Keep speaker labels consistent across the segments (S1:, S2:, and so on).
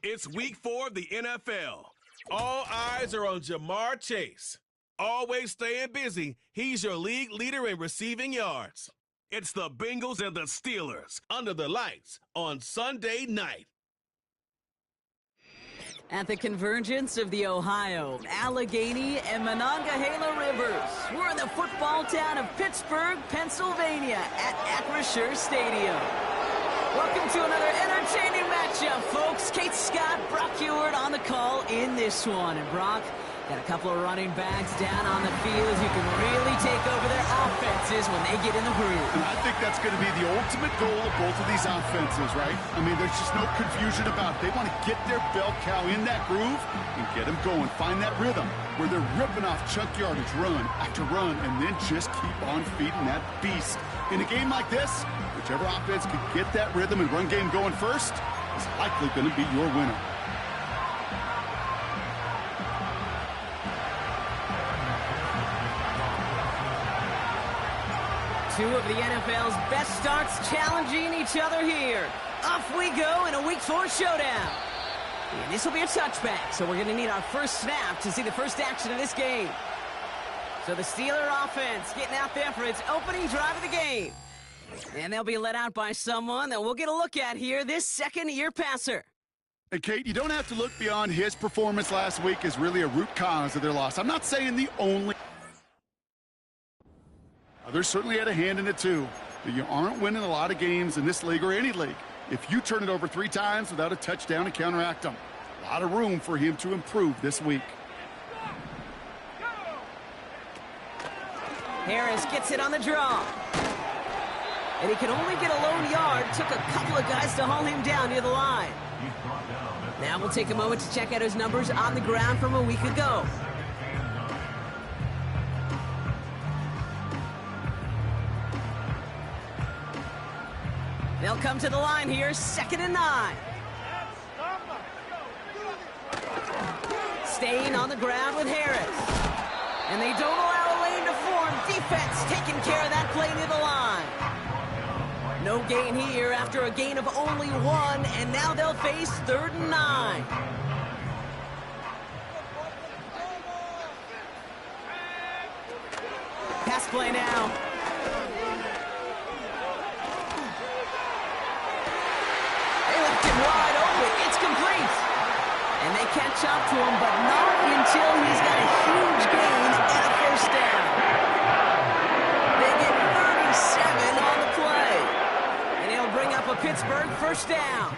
S1: It's week 4 of the NFL. All eyes are on Jamar Chase. Always staying busy, he's your league leader in receiving yards. It's the Bengals and the Steelers under the lights on Sunday night.
S2: At the convergence of the Ohio, Allegheny, and Monongahela Rivers, we're in the football town of Pittsburgh, Pennsylvania at Acrisure Stadium. Welcome to another entertaining matchup, folks. Kate Scott, Brock Ewart on the call in this one. And Brock, got a couple of running backs down on the field who can really take over their offenses when they get in the groove.
S3: And I think that's going to be the ultimate goal of both of these offenses, right? I mean, there's just no confusion about it. They want to get their bell cow in that groove and get them going. Find that rhythm where they're ripping off chunk yardage run after run and then just keep on feeding that beast. In a game like this, whichever offense can get that rhythm and run game going first is likely going to be your winner.
S2: Two of the NFL's best starts challenging each other here. Off we go in a Week 4 showdown. And this will be a touchback, so we're going to need our first snap to see the first action of this game. So the Steeler offense getting out there for its opening drive of the game. And they'll be led out by someone that we'll get a look at here, this second-year passer.
S3: And Kate, you don't have to look beyond his performance last week as really a root cause of their loss. I'm not saying the only. Others certainly had a hand in it too. But you aren't winning a lot of games in this league or any league if you turn it over 3 times without a touchdown to counteract them. A lot of room for him to improve this week.
S2: Harris gets it on the draw. And he can only get a lone yard. Took a couple of guys to haul him down near the line. Now we'll take a moment to check out his numbers on the ground from a week ago. They'll come to the line here, 2nd and 9. Staying on the ground with Harris. And they don't allow a lane to form. Defense taking care of that play near the line. No gain here after a gain of only 1, and now they'll face 3rd and 9. Pass play now. Wide open, it's complete. And they catch up to him, but not until he's got a huge gain and a first down. They get 37 on the play. And he'll bring up a Pittsburgh first down.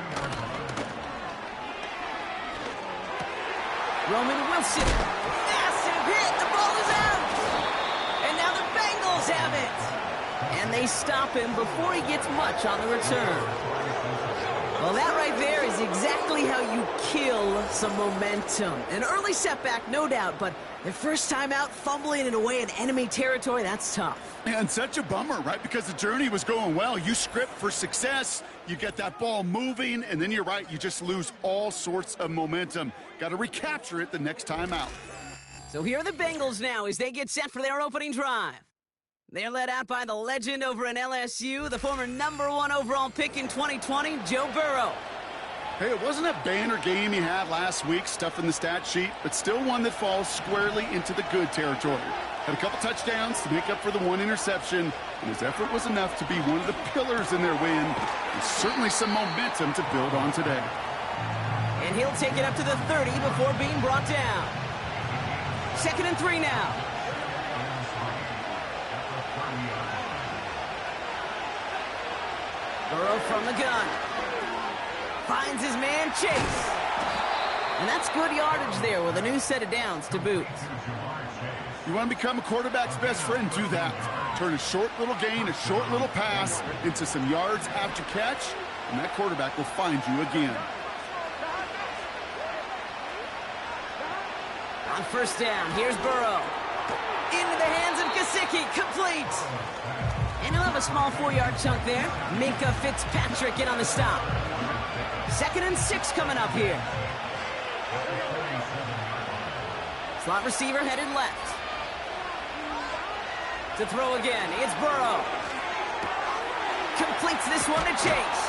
S2: Roman Wilson, massive hit, the ball is out. And now the Bengals have it. And they stop him before he gets much on the return. Well, that right there is exactly how you kill some momentum. An early setback, no doubt, but their first time out, fumbling it away in enemy territory, that's tough.
S3: And such a bummer, right? Because the journey was going well. You script for success, you get that ball moving, and then you're right, you just lose all sorts of momentum. Got to recapture it the next time out.
S2: So here are the Bengals now as they get set for their opening drive. They're led out by the legend over in LSU, the former #1 overall pick in 2020, Joe Burrow.
S3: Hey, it wasn't a banner game he had last week, stuff in the stat sheet, but still one that falls squarely into the good territory. Had a couple touchdowns to make up for the 1 interception, and his effort was enough to be one of the pillars in their win. And certainly some momentum to build on today.
S2: And he'll take it up to the 30 before being brought down. 2nd and 3 now. Burrow from the gun. Finds his man, Chase. And that's good yardage there with a new set of downs to boot.
S3: You want to become a quarterback's best friend, do that. Turn a short little gain, a short little pass into some yards after catch, and that quarterback will find you again.
S2: On first down, here's Burrow. Into the hands of Gesicki, complete. And he'll have a small 4-yard chunk there. Minka Fitzpatrick in on the stop. 2nd and 6 coming up here. Slot receiver headed left. To throw again, it's Burrow. Completes this one to Chase.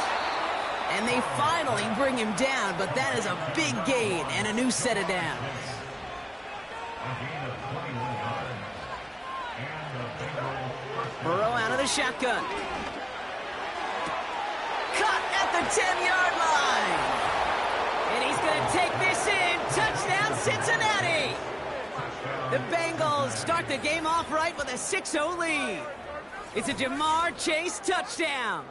S2: And they finally bring him down, but that is a big gain and a new set of downs. Burrow out of the shotgun. Cut at the 10-yard line. And he's going to take this in. Touchdown, Cincinnati. The Bengals start the game off right with a 6-0 lead. It's a Jamar Chase touchdown.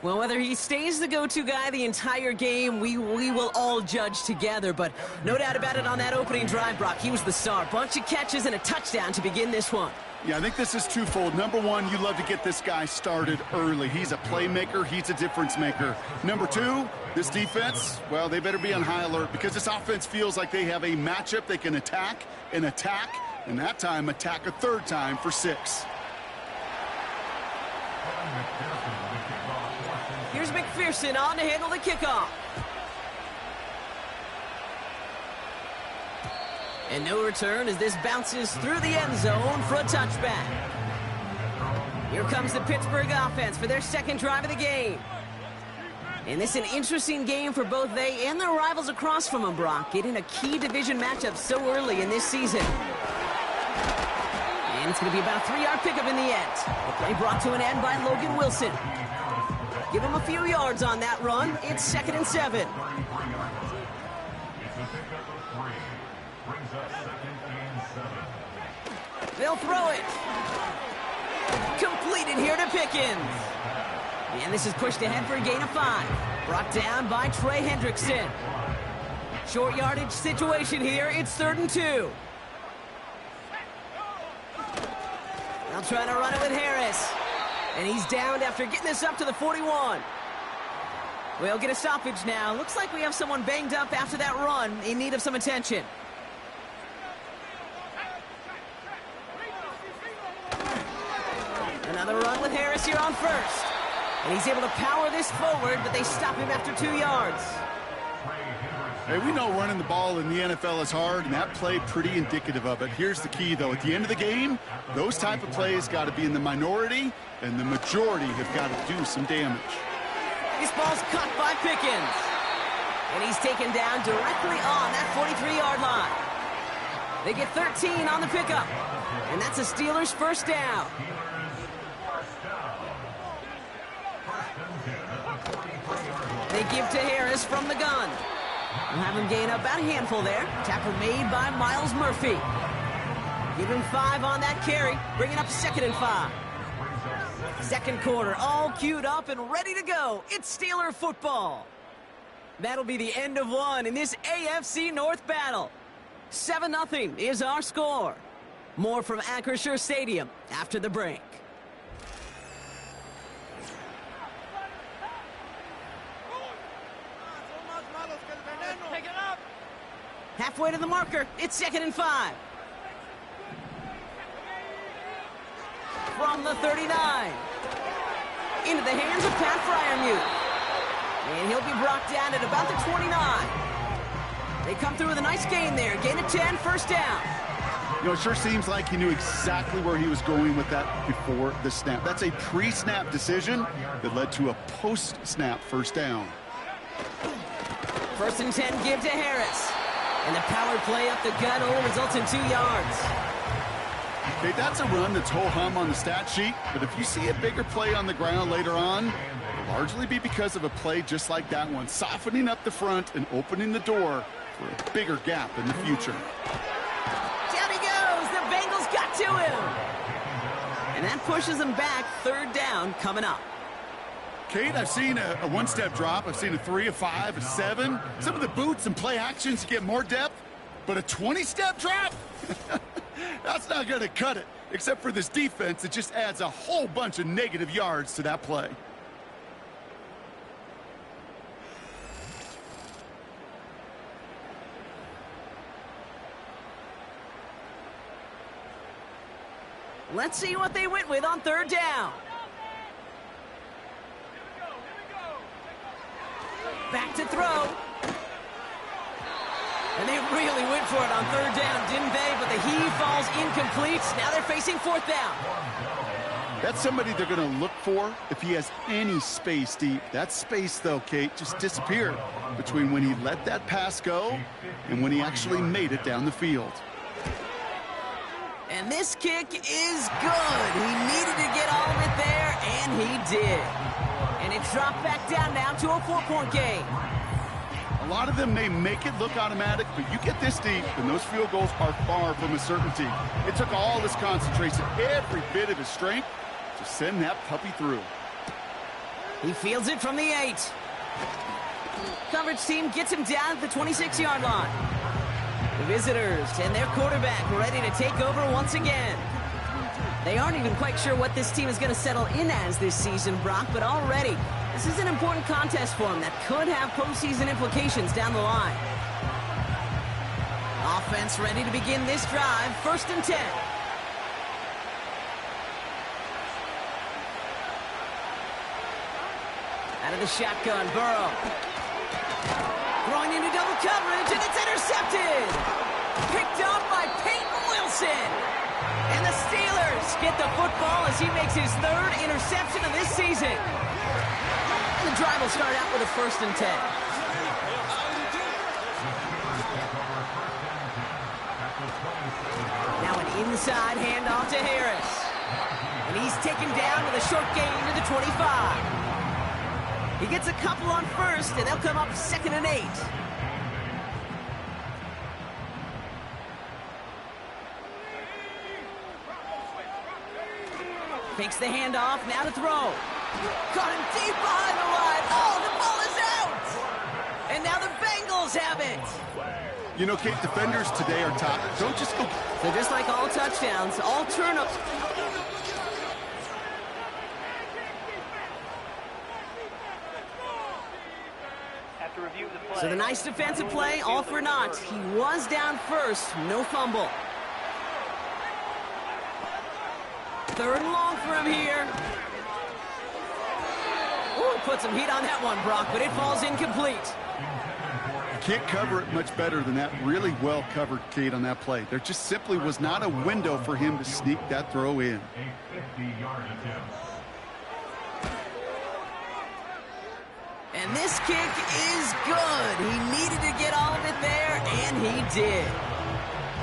S2: Well, whether he stays the go-to guy the entire game, we will all judge together. But no doubt about it, on that opening drive, Brock, he was the star. Bunch of catches and a touchdown to begin this one.
S3: Yeah, I think this is twofold. Number one, you love to get this guy started early. He's a playmaker. He's a difference maker. Number two, this defense, well, they better be on high alert because this offense feels like they have a matchup they can attack, and that time attack a third time for 6.
S2: Here's McPherson on to handle the kickoff. And no return as this bounces through the end zone for a touchback. Here comes the Pittsburgh offense for their second drive of the game. And this is an interesting game for both they and their rivals across from them, Brock, getting a key division matchup so early in this season. And it's going to be about a 3-yard pickup in the end. The play brought to an end by Logan Wilson. Give him a few yards on that run. It's 2nd and 7. They'll throw it. Completed here to Pickens. And this is pushed ahead for a gain of 5. Brought down by Trey Hendrickson. Short yardage situation here. It's 3rd and 2. They'll try to run it with Harris. And he's downed after getting this up to the 41. We'll get a stoppage now. Looks like we have someone banged up after that run in need of some attention. Another run with Harris here on first. And he's able to power this forward, but they stop him after 2 yards.
S3: Hey, we know running the ball in the NFL is hard, and that play pretty indicative of it. Here's the key, though. At the end of the game, those type of plays got to be in the minority, and the majority have got to do some damage.
S2: This ball's caught by Pickens. And he's taken down directly on that 43-yard line. They get 13 on the pickup. And that's a Steelers first down. They give to Harris from the gun. We'll have him gain up about a handful there. Tackle made by Miles Murphy. Give him 5 on that carry, bringing up 2nd and 5. Second quarter, all queued up and ready to go. It's Steeler football. That'll be the end of one in this AFC North battle. 7-0 is our score. More from Acrisure Stadium after the break. Halfway to the marker, it's 2nd and 5. From the 39. Into the hands of Pat Freiermuth. And he'll be brought down at about the 29. They come through with a nice gain there. Gain of 10, first down.
S3: You know, it sure seems like he knew exactly where he was going with that before the snap. That's a pre-snap decision that led to a post-snap first down.
S2: 1st and 10, give to Harris. And the power play up the gut only results in 2 yards.
S3: Okay, that's a run that's ho-hum on the stat sheet, but if you see a bigger play on the ground later on, it'll largely be because of a play just like that one, softening up the front and opening the door for a bigger gap in the future.
S2: Down he goes. The Bengals got to him. And that pushes them back. 3rd down coming up.
S3: Kate, I've seen a one-step drop. I've seen a 3, a 5, a 7. Some of the boots and play actions, you get more depth. But a 20-step drop? That's not going to cut it. Except for this defense, it just adds a whole bunch of negative yards to that play.
S2: Let's see what they went with on 3rd down. Back to throw. And they really went for it on 3rd down, didn't they? But the heave falls incomplete. Now they're facing 4th down.
S3: That's somebody they're going to look for if he has any space deep. That space, though, Kate, just disappeared between when he let that pass go and when he actually made it down the field.
S2: And this kick is good. He needed to get all of it there, and he did. And it's dropped back down now to a 4-point game.
S3: A lot of them may make it look automatic, but you get this deep, and those field goals are far from a certainty. It took all his concentration, every bit of his strength, to send that puppy through.
S2: He fields it from the 8. Coverage team gets him down at the 26-yard line. The visitors and their quarterback ready to take over once again. They aren't even quite sure what this team is going to settle in as this season, Brock, but already this is an important contest for them that could have postseason implications down the line. Offense ready to begin this drive, 1st and 10. Out of the shotgun, Burrow. Throwing into double coverage, and it's intercepted. Picked up by Peyton Wilson. And the Steelers get the football as he makes his 3rd interception of this season. And the drive will start out with a 1st and 10. Now an inside handoff to Harris. And he's taken down with a short gain to the 25. He gets a couple on 1st, and they'll come up 2nd and 8. Takes the handoff, now to throw. Caught him deep behind the line. Oh, the ball is out! And now the Bengals have it.
S3: You know, Kate, defenders today are top. Don't just go.
S2: So just like all touchdowns, all turnovers. So the nice defensive play, all for naught. He was down 1st, no fumble. 3rd and long for him here. Ooh, put some heat on that one, Brock, but it falls incomplete.
S3: Can't cover it much better than that. Really well covered, Kate, on that play. There just simply was not a window for him to sneak that throw in.
S2: And this kick is good. He needed to get all of it there, and he did.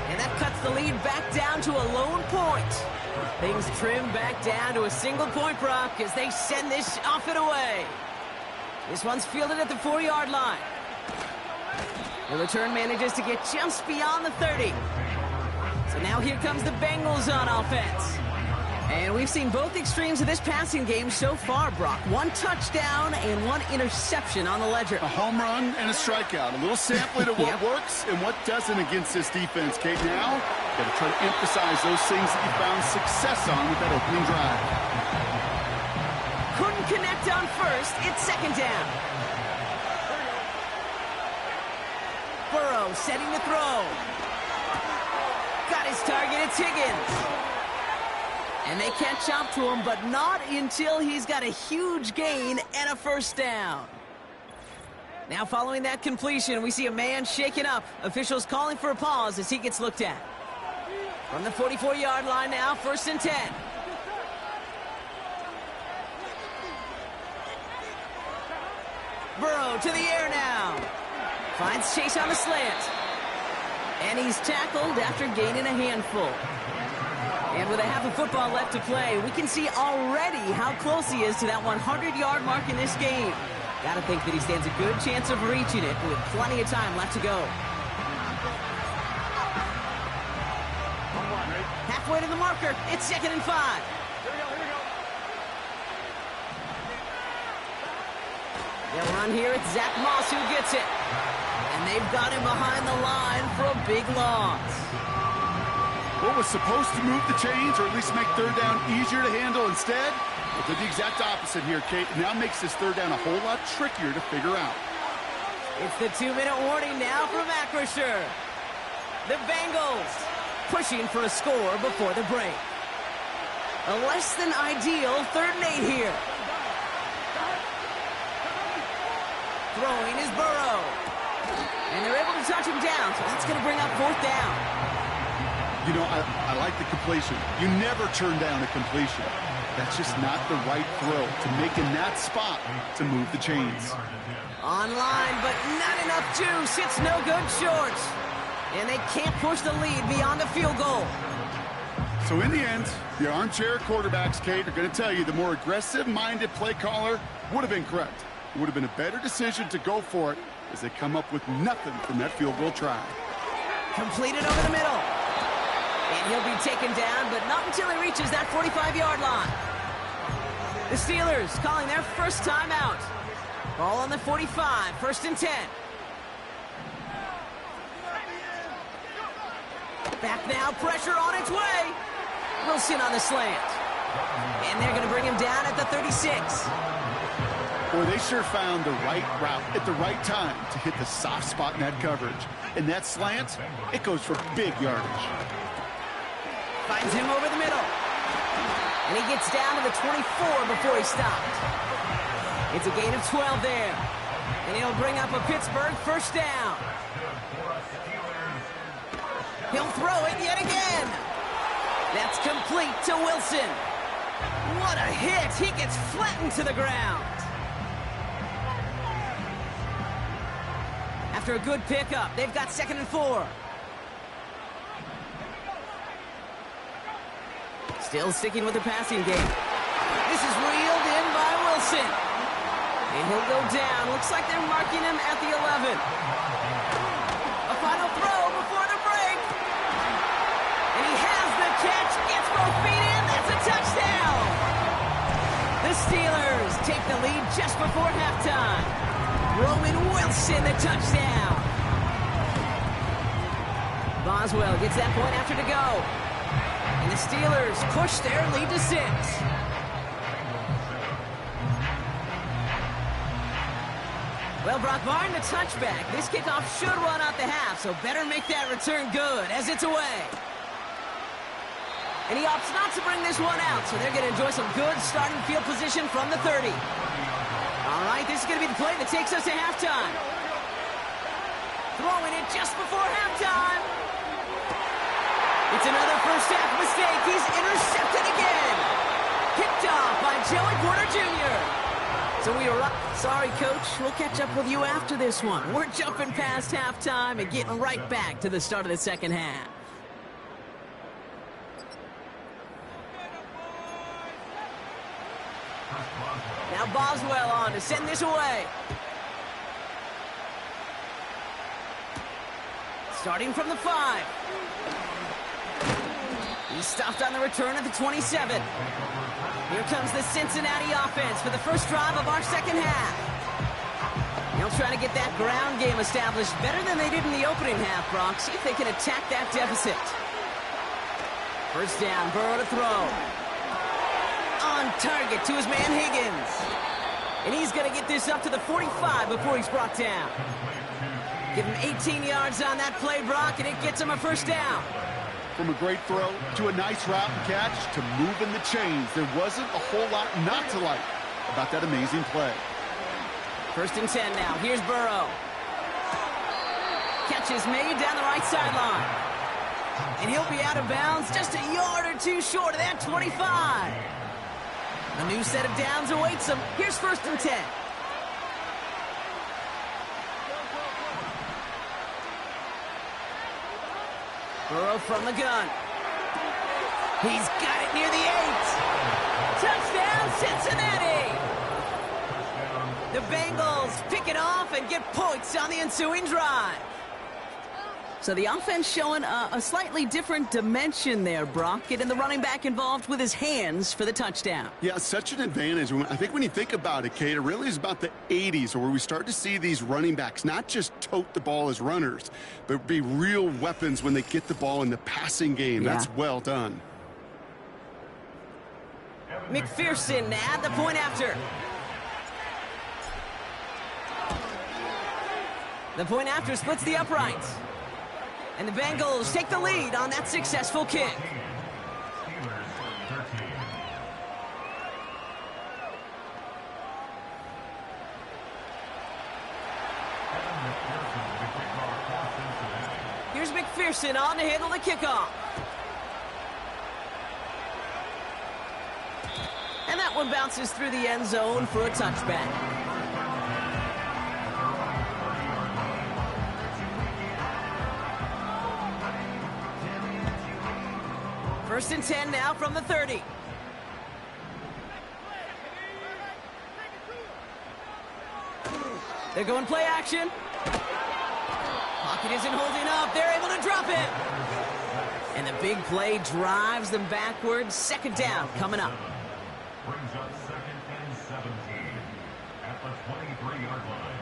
S2: And that cuts the lead back down to a lone point. Things trim back down to a single-point, Brock, as they send this off and away. This one's fielded at the 4-yard line. The return manages to get just beyond the 30. So now here comes the Bengals on offense. And we've seen both extremes of this passing game so far, Brock. 1 touchdown and 1 interception on the ledger.
S3: A home run and a strikeout. A little sampling of what works and what doesn't against this defense, Kate. Now, got to try to emphasize those things that you found success on with that opening drive.
S2: Couldn't connect on 1st. It's 2nd down. Burrow setting the throw. Got his target. It's Higgins. And they catch up to him, but not until he's got a huge gain and a 1st down. Now following that completion, we see a man shaken up. Officials calling for a pause as he gets looked at. From the 44-yard line now, 1st and 10. Burrow to the air now. Finds Chase on the slant. And he's tackled after gaining a handful. And with a half of football left to play, we can see already how close he is to that 100-yard mark in this game. Got to think that he stands a good chance of reaching it with plenty of time left to go. Halfway to the marker, it's 2nd and 5. They'll run here, it's Zach Moss who gets it. And they've got him behind the line for a big loss.
S3: What was supposed to move the chains, or at least make 3rd down easier to handle instead, well, did the exact opposite here, Kate. Now makes this 3rd down a whole lot trickier to figure out.
S2: It's the 2-minute warning now from Acrisure. The Bengals pushing for a score before the break. A less than ideal 3rd and 8 here. Throwing is Burrow. And they're able to touch him down, so that's going to bring up 4th down.
S3: You know, I like the completion. You never turn down a completion. That's just not the right throw to make in that spot to move the chains.
S2: Online, but not enough juice. It's no good short. And they can't push the lead beyond a field goal.
S3: So in the end, the armchair quarterbacks, Kate, are going to tell you the more aggressive-minded play caller would have been correct. It would have been a better decision to go for it as they come up with nothing from that field goal try.
S2: Completed over the middle. And he'll be taken down, but not until he reaches that 45-yard line. The Steelers calling their first timeout. Ball on the 45, 1st and 10. Back now, pressure on its way. Wilson on the slant. And they're going to bring him down at the 36.
S3: Boy, they sure found the right route at the right time to hit the soft spot in that coverage. And that slant, it goes for big yardage.
S2: Finds him over the middle. And he gets down to the 24 before he stopped. It's a gain of 12 there. And he'll bring up a Pittsburgh first down. He'll throw it yet again. That's complete to Wilson. What a hit. He gets flattened to the ground. After a good pickup, they've got 2nd and 4. Still sticking with the passing game. This is reeled in by Wilson. And he'll go down. Looks like they're marking him at the 11. A final throw before the break. And he has the catch. Gets both feet in. That's a touchdown. The Steelers take the lead just before halftime. Roman Wilson, the touchdown. Boswell gets that point after to go. And the Steelers push their lead to 6. Well, Brock, barring the touchback, this kickoff should run out the half, so better make that return good as it's away. And he opts not to bring this one out, so they're going to enjoy some good starting field position from the 30. All right, this is going to be the play that takes us to halftime. Throwing it just before halftime. It's another first-half mistake. He's intercepted again. Picked off by Joey Porter Jr. So we are up. Sorry, Coach. We'll catch up with you after this one. We're jumping past halftime and getting right back to the start of the second half. Now Boswell on to send this away. Starting from the 5. He's stopped on the return at the 27. Here comes the Cincinnati offense for the first drive of our second half. They'll try to get that ground game established better than they did in the opening half, Brock. See if they can attack that deficit. First down, Burrow to throw. On target to his man Higgins. And he's going to get this up to the 45 before he's brought down. Give him 18 yards on that play, Brock, and it gets him a first down.
S3: From a great throw to a nice route and catch to moving the chains, there wasn't a whole lot not to like about that amazing play.
S2: 1st and 10 now. Here's Burrow. Catch is made down the right sideline. And he'll be out of bounds just a yard or two short of that 25. A new set of downs awaits him. Here's 1st and 10. Burrow from the gun. He's got it near the 8. Touchdown, Cincinnati! The Bengals pick it off and get points on the ensuing drive. So the offense showing a slightly different dimension there, Brock. Getting the running back involved with his hands for the touchdown.
S3: Yeah, such an advantage. I think when you think about it, Kate, it really is about the 80s where we start to see these running backs not just tote the ball as runners, but be real weapons when they get the ball in the passing game.
S2: Yeah.
S3: That's well done.
S2: McPherson at the point after. The point after splits the uprights. And the Bengals take the lead on that successful kick. Here's McPherson on to handle the kickoff. that one bounces through the end zone for a touchback. First and 10 now from the 30. They're going play action. Pocket isn't holding up. They're able to drop it. And the big play drives them backwards. Second down coming up.
S4: Brings up second and 17 at the 23-yard line.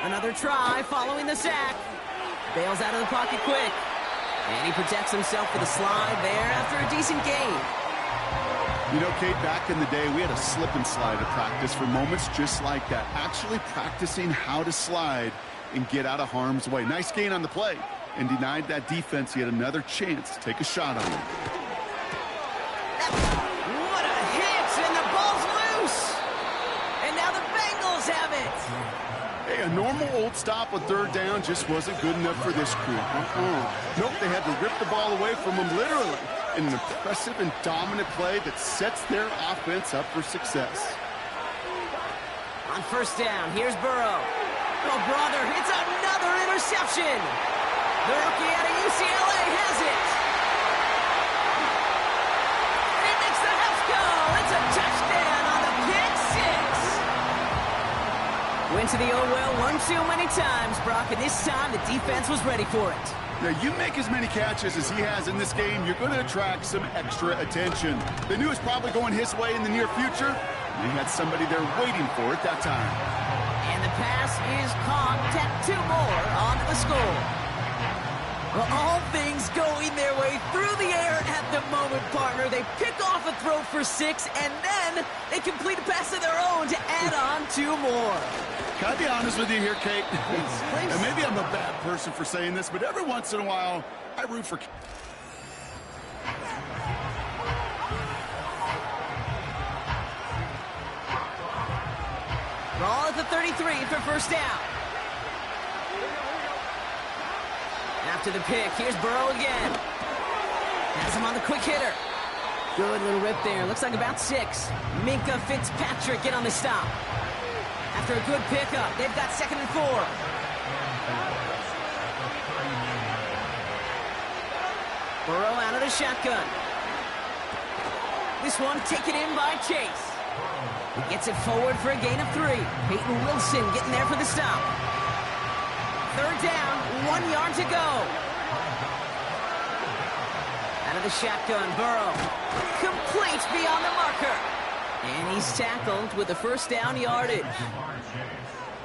S2: Another try following the sack. Bails out of the pocket quick. And he protects himself with a slide there after a decent gain.
S3: You know, Kate, back in the day, we had a slip and slide at practice for moments just like that. Actually practicing how to slide and get out of harm's way. Nice gain on the play. And denied that defense yet another chance to take a shot on him.
S2: What a hit! And the ball's loose! And now the Bengals have it!
S3: Hey, a normal old stop on third down just wasn't good enough for this crew. Nope, they had to rip the ball away from them literally. In an impressive and dominant play that sets their offense up for success.
S2: On first down, here's Burrow. Oh, brother, it's another interception. The rookie out of UCLA has it. And he makes the house go. It's a touchdown on the pick six. Went to the oh well one too many times, Brock, and this time the defense was ready for it.
S3: Now, you make as many catches as he has in this game, you're going to attract some extra attention. They knew it was probably going his way in the near future. They had somebody there waiting for it that time.
S2: And the pass is caught. Tap two more onto the score. Well, all things going their way through the air at the moment, partner. They pick off a throw for 6, and then they complete a pass of their own to add on 2 more.
S3: Can I be honest with you here, Kate? And maybe I'm a bad person for saying this, but every once in a while, I root for...
S2: Ball at the 33 for first down. After the pick, here's Burrow again. Has him on the quick hitter. Good little rip there. Looks like about 6. Minka Fitzpatrick in on the stop. After a good pickup, they've got second and 4. Burrow out of the shotgun. This one taken in by Chase. He gets it forward for a gain of 3. Peyton Wilson getting there for the stop. Third down, 1 yard to go. Out of the shotgun, Burrow. Complete beyond the marker. And he's tackled with the first down yardage.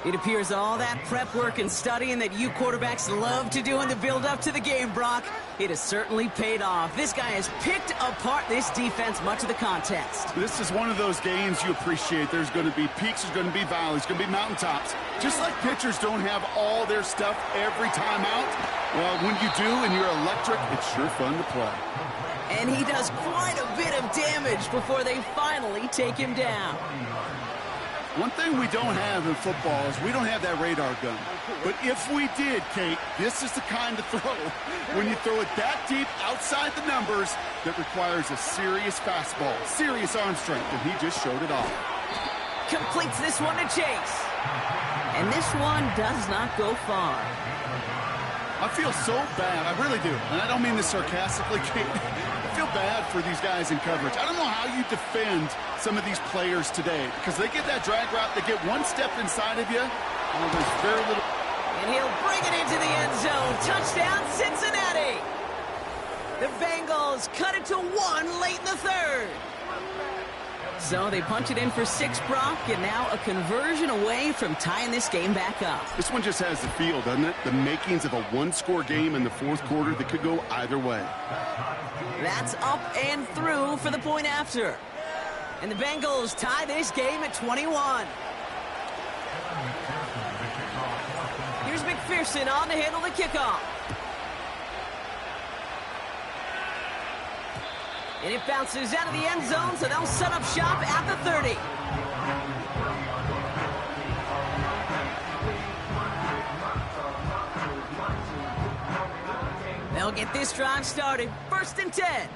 S2: It appears all that prep work and studying that you quarterbacks love to do in the build-up to the game, Brock, it has certainly paid off. This guy has picked apart this defense much of the contest.
S3: This is one of those games you appreciate. There's going to be peaks, there's going to be valleys, going to be mountaintops. Just like pitchers don't have all their stuff every time out, well, when you do and you're electric, it's sure fun to play.
S2: And he does quite a bit of damage before they finally take him down.
S3: One thing we don't have in football is we don't have that radar gun. But if we did, Kate, this is the kind of throw, when you throw it that deep outside the numbers, that requires a serious fastball, serious arm strength, and he just showed it off.
S2: Completes this one to Chase. And this one does not go far.
S3: I feel so bad, I really do. And I don't mean this sarcastically, Kate. I feel bad for these guys in coverage. I don't know how you defend some of these players today, because they get that drag route, they get one step inside of you, and there's very little...
S2: And he'll bring it into the end zone. Touchdown, Cincinnati! The Bengals cut it to 1 late in the third. So they punch it in for 6, Brock, and now a conversion away from tying this game back up.
S3: This one just has the feel, doesn't it? The makings of a one-score game in the fourth quarter that could go either way.
S2: That's up and through for the point after. And the Bengals tie this game at 21. Here's McPherson on to handle the kickoff. And it bounces out of the end zone, so they'll set up shop at the 30. They'll get this drive started. 1st and 10.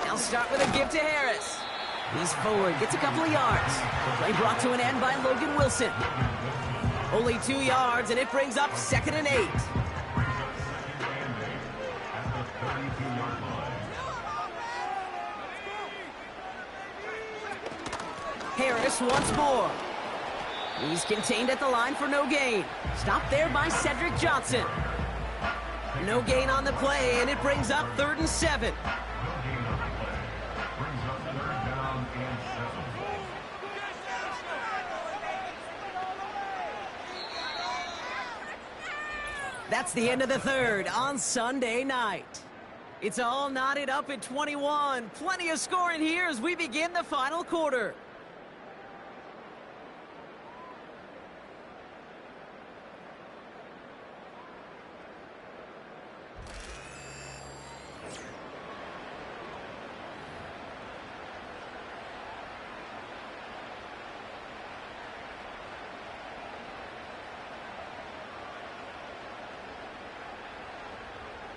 S2: They'll start with a give to Harris. He's forward, gets a couple of yards. Play brought to an end by Logan Wilson. Only 2 yards, and it brings up 2nd and 8. Harris once more. He's contained at the line for no gain. Stopped there by Cedric Johnson. No gain on the play, and it brings up 3rd and 7. That's the end of the 3rd on Sunday night. It's all knotted up at 21. Plenty of scoring here as we begin the final quarter.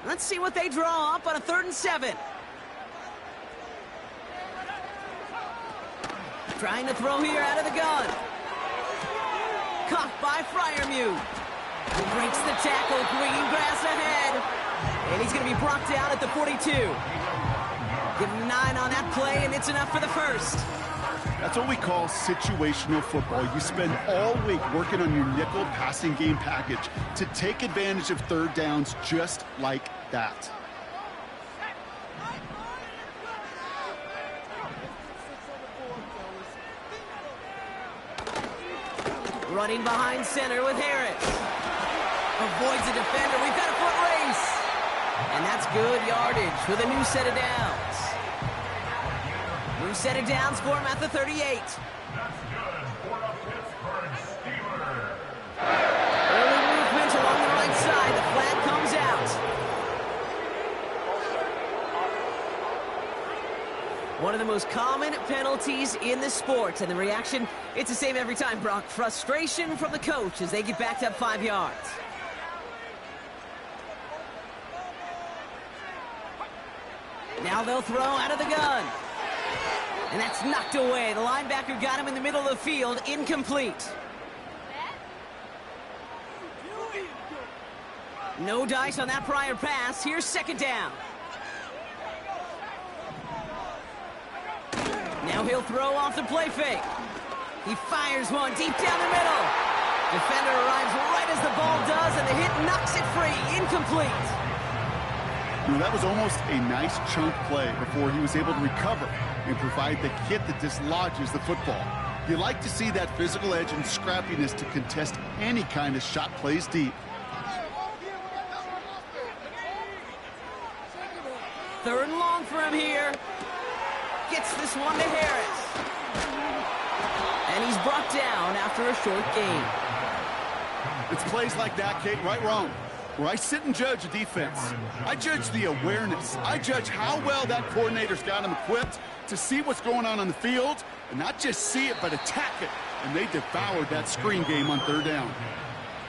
S2: Let's see what they draw up on a 3rd and 7. Trying to throw here out of the gun. Caught by Freiermuth. Breaks the tackle, green grass ahead. And he's going to be brought down at the 42. Give him 9 on that play, and it's enough for the 1st.
S3: That's what we call situational football. You spend all week working on your nickel passing game package to take advantage of 3rd downs just like that.
S2: Running behind center with Harris. Avoids a defender. We've got a foot race. And that's good yardage with a new set of downs. New set of downs for him at the 38.
S4: That's good for the Pittsburgh Steelers.
S2: Early movement along the right side. The flag comes out. One of the most common penalties in the sport. And the reaction, it's the same every time, Brock. Frustration from the coach as they get backed up 5 yards. Now they'll throw out of the gun. And that's knocked away. The linebacker got him in the middle of the field. Incomplete. No dice on that prior pass. Here's 2nd down. Now he'll throw off the play fake. He fires one deep down the middle. Defender arrives right as the ball does, and the hit knocks it free. Incomplete.
S3: You know, that was almost a nice chunk play before he was able to recover and provide the hit that dislodges the football. You like to see that physical edge and scrappiness to contest any kind of shot plays deep.
S2: 3rd and long for him here. Gets this one to Harris. And he's brought down after a short gain.
S3: It's plays like that, Kate, right, wrong, where I sit and judge a defense. I judge the awareness. I judge how well that coordinator's got him equipped to see what's going on the field, and not just see it, but attack it. And they devoured that screen game on 3rd down.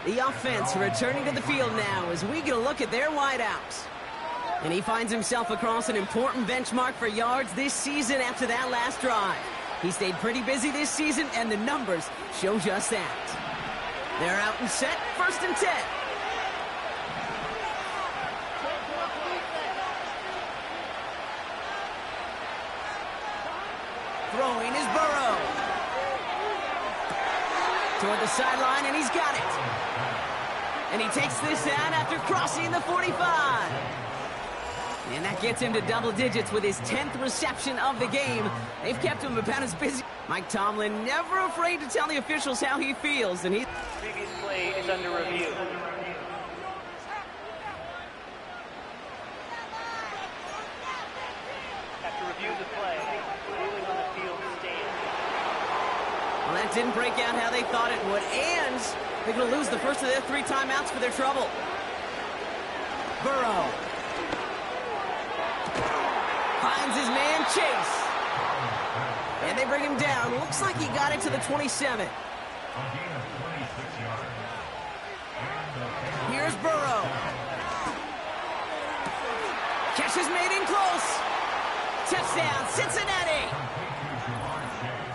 S2: The offense returning to the field now as we get a look at their wideouts. And he finds himself across an important benchmark for yards this season after that last drive. He stayed pretty busy this season, and the numbers show just that. They're out and set, 1st and 10. Throwing is Burrow. Toward the sideline, and he's got it. And he takes this out after crossing the 45. And that gets him to double digits with his 10th reception of the game. They've kept him about as busy. Mike Tomlin never afraid to tell the officials how he feels. And
S5: previous play is under review. After review the play, ruling on the field stands.
S2: Well, that didn't break out how they thought it would. And they're going to lose the first of their 3 timeouts for their trouble. Burrow. Finds his man, Chase. And they bring him down. Looks like he got it to the 27. Burrow. Catch is made in close. Touchdown, Cincinnati.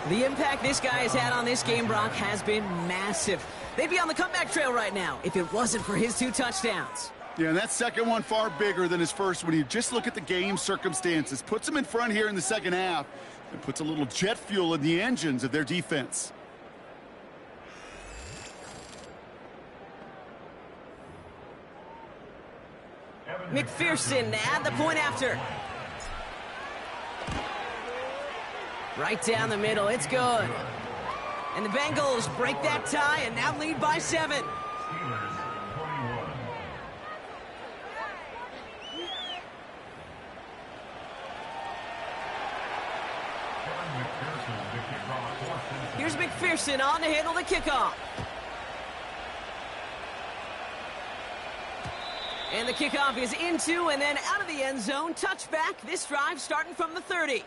S2: The impact this guy has had on this game, Brock, has been massive. They'd be on the comeback trail right now if it wasn't for his 2 touchdowns.
S3: Yeah, and that second one far bigger than his first when you just look at the game circumstances. Puts them in front here in the second half and puts a little jet fuel in the engines of their defense.
S2: McPherson to add the point after. Right down the middle, it's good. And the Bengals break that tie and now lead by 7. Here's McPherson on to handle the kickoff. And the kickoff is into and then out of the end zone. Touchback. This drive starting from the 30.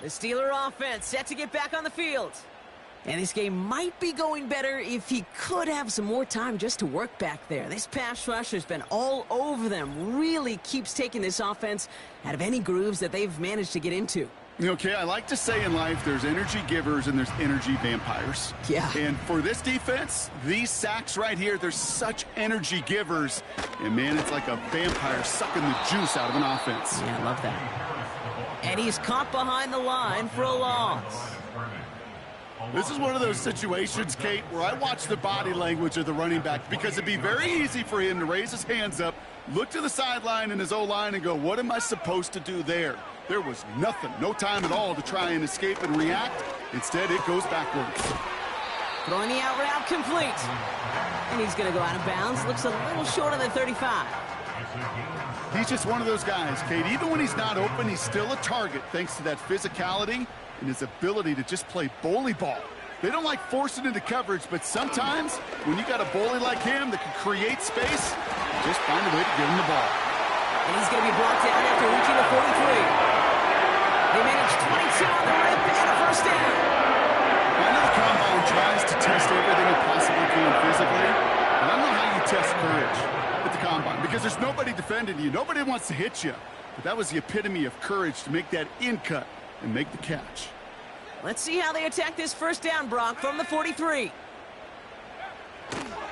S2: The Steeler offense set to get back on the field. And this game might be going better if he could have some more time just to work back there. This pass rush has been all over them. Really keeps taking this offense out of any grooves that they've managed to get into.
S3: Okay, I like to say in life there's energy givers and there's energy vampires.
S2: Yeah.
S3: And for this defense, these sacks right here, they're such energy givers. And, man, it's like a vampire sucking the juice out of an offense.
S2: Yeah, I love that. And he's caught behind the line for a loss.
S3: This is one of those situations, Kate, where I watch the body language of the running back because it'd be very easy for him to raise his hands up, look to the sideline in his O-line and go, what am I supposed to do there? There was nothing, no time at all to try and escape and react. Instead, it goes backwards.
S2: Throwing the out route complete. And he's going to go out of bounds. Looks a little short of the 35.
S3: He's just one of those guys, Kate. Even when he's not open, he's still a target thanks to that physicality and his ability to just play bully ball. They don't like forcing into coverage, but sometimes when you got a bully like him that can create space, just find a way to give him the ball.
S2: And he's going to be blocked out after reaching the 43. They managed 22 on the rip and a first down.
S3: I know the combine tries to test everything it possibly can physically, but I don't know how you test courage at the combine because there's nobody defending you. Nobody wants to hit you. But that was the epitome of courage to make that in cut and make the catch.
S2: Let's see how they attack this first down, Brock, from the 43.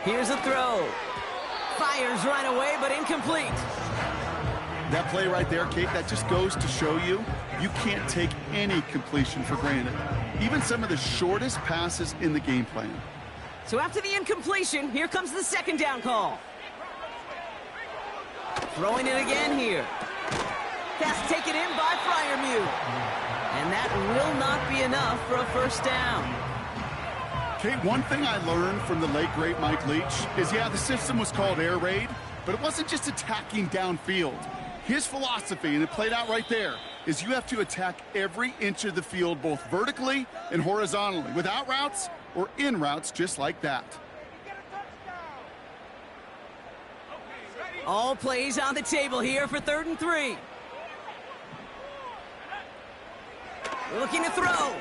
S2: Here's a throw. Fires right away, but incomplete.
S3: That play right there, Kate, that just goes to show you can't take any completion for granted. Even some of the shortest passes in the game plan.
S2: So after the incompletion, here comes the second down call. Throwing it again here. Pass taken in by Freiermuth. And that will not be enough for a first down.
S3: Kate, one thing I learned from the late, great Mike Leach is, yeah, the system was called air raid, but it wasn't just attacking downfield. His philosophy, and it played out right there, is you have to attack every inch of the field, both vertically and horizontally, with out routes or in routes just like that.
S2: All plays on the table here for 3rd and 3. Looking to throw.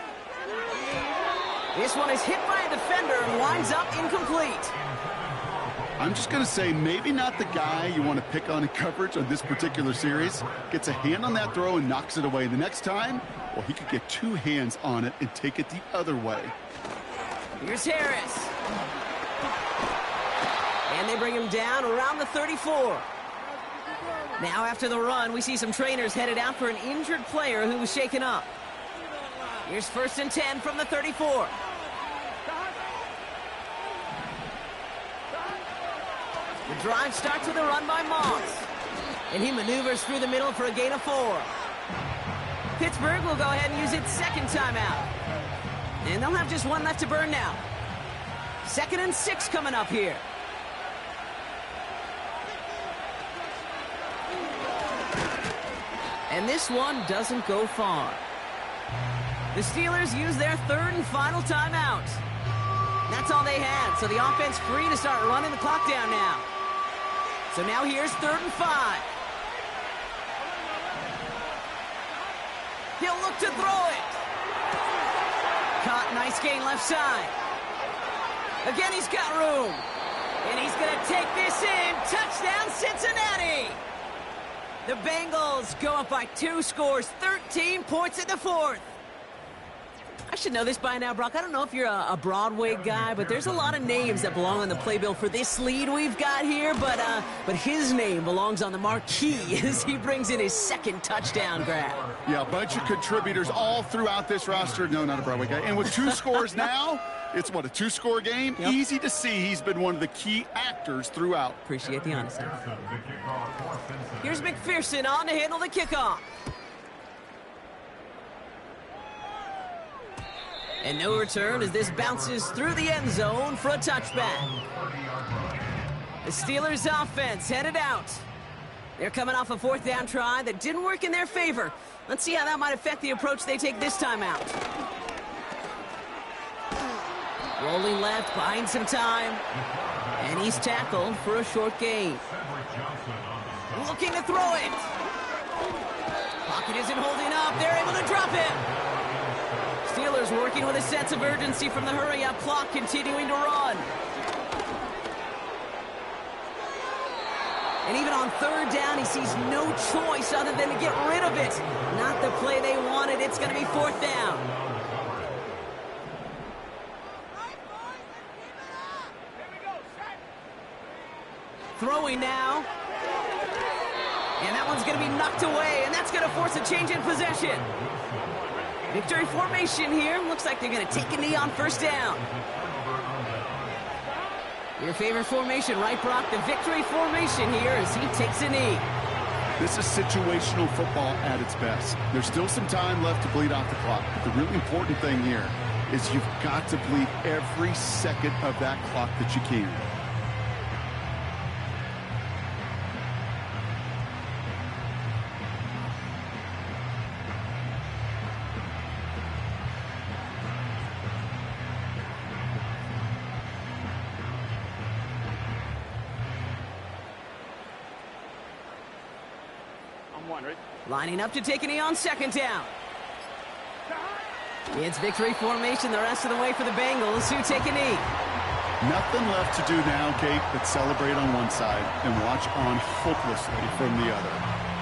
S2: This one is hit by a defender and winds up incomplete.
S3: I'm just going to say maybe not the guy you want to pick on in coverage on this particular series. Gets a hand on that throw and knocks it away. The next time, well, he could get 2 hands on it and take it the other way.
S2: Here's Harris. And they bring him down around the 34. Now after the run, we see some trainers headed out for an injured player who was shaken up. Here's 1st and 10 from the 34. The drive starts with a run by Moss. And he maneuvers through the middle for a gain of 4. Pittsburgh will go ahead and use its second timeout. And they'll have just one left to burn now. 2nd and 6 coming up here. And this one doesn't go far. The Steelers use their 3rd and final timeout. That's all they had, so the offense free to start running the clock down now. So now here's 3rd and 5. He'll look to throw it. Caught, nice gain left side. Again, he's got room. And he's going to take this in. Touchdown, Cincinnati! The Bengals go up by 2 scores, 13 points in the fourth. I should know this by now, Brock. I don't know if you're a Broadway guy, but there's a lot of names that belong on the playbill for this lead we've got here. But his name belongs on the marquee as he brings in his second touchdown grab.
S3: Yeah, a bunch of contributors all throughout this roster. No, not a Broadway guy. And with 2 scores now, it's what, a 2-score game?
S2: Yep.
S3: Easy to see he's been one of the key actors throughout.
S2: Appreciate the honesty. Here's McPherson on to handle the kickoff. And no return as this bounces through the end zone for a touchback. The Steelers offense headed out. They're coming off a 4th down try that didn't work in their favor. Let's see how that might affect the approach they take this time out. Rolling left, buying some time. And he's tackled for a short gain. Looking to throw it. Pocket isn't holding up. They're able to drop him. Steelers working with a sense of urgency from the hurry-up clock, continuing to run. And even on 3rd down, he sees no choice other than to get rid of it. Not the play they wanted. It's going to be 4th down. Throwing now. And that one's going to be knocked away, and that's going to force a change in possession. Victory formation here. Looks like they're going to take a knee on 1st down. Your favorite formation, right, Brock? The victory formation here as he takes a knee.
S3: This is situational football at its best. There's still some time left to bleed off the clock. But the really important thing here is you've got to bleed every second of that clock that you can.
S2: Lining up to take a knee on 2nd down. It's victory formation the rest of the way for the Bengals, who take a knee.
S3: Nothing left to do now, Kate, but celebrate on one side and watch on hopelessly from the other.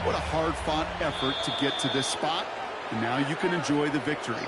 S3: What a hard-fought effort to get to this spot, and now you can enjoy the victory.